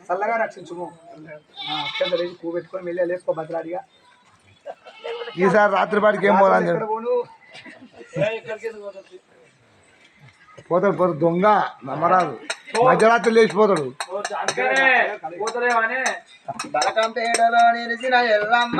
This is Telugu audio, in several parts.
చల్లగా రక్షించుము కూబెట్టుకొని వెళ్ళి లేసుకో భద్రాడిగా. ఈసారి రాత్రి పాటికి ఏం పోవాలి పోతాడు పోతాడు దొంగ నమ్మరాదు మధ్యరాత్రి లేచిపోతాడు. బలకంపేటలో నిలిచిన ఎల్లమ్మ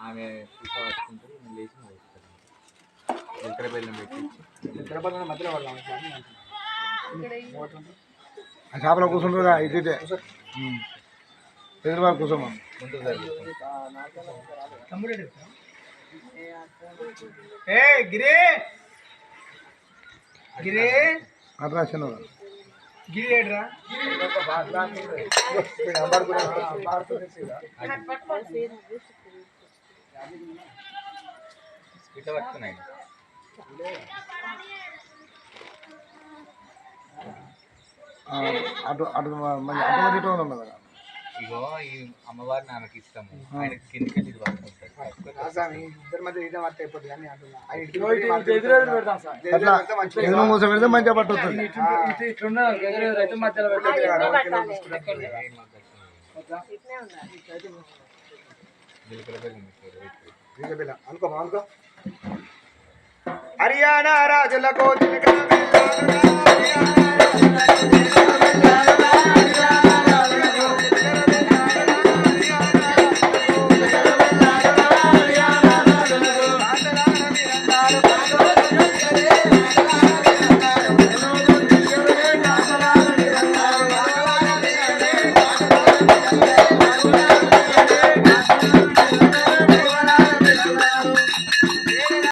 ఆమె లేచి బెల్లం పెట్టి మధ్యలో చేపల కూర్చుంటారుగా ఇటు ఎదురువారు కూర్చోమా గిరి గిరి అట్రా చిన్న గిరి ఏడ్రా ఇట్లా పట్టుకున్నాయి. అటు అటు మంచి అటు ఉన్నది కదా. ఇగో ఈ అమ్మవారిని ఆమెకి ఇస్తాము. ఆయన కిందికి ఇది పట్టుకుంటాడు. ఎదురు మూస పెడితే మంచిగా పట్టుతుంది. హర్యానా రాజులకు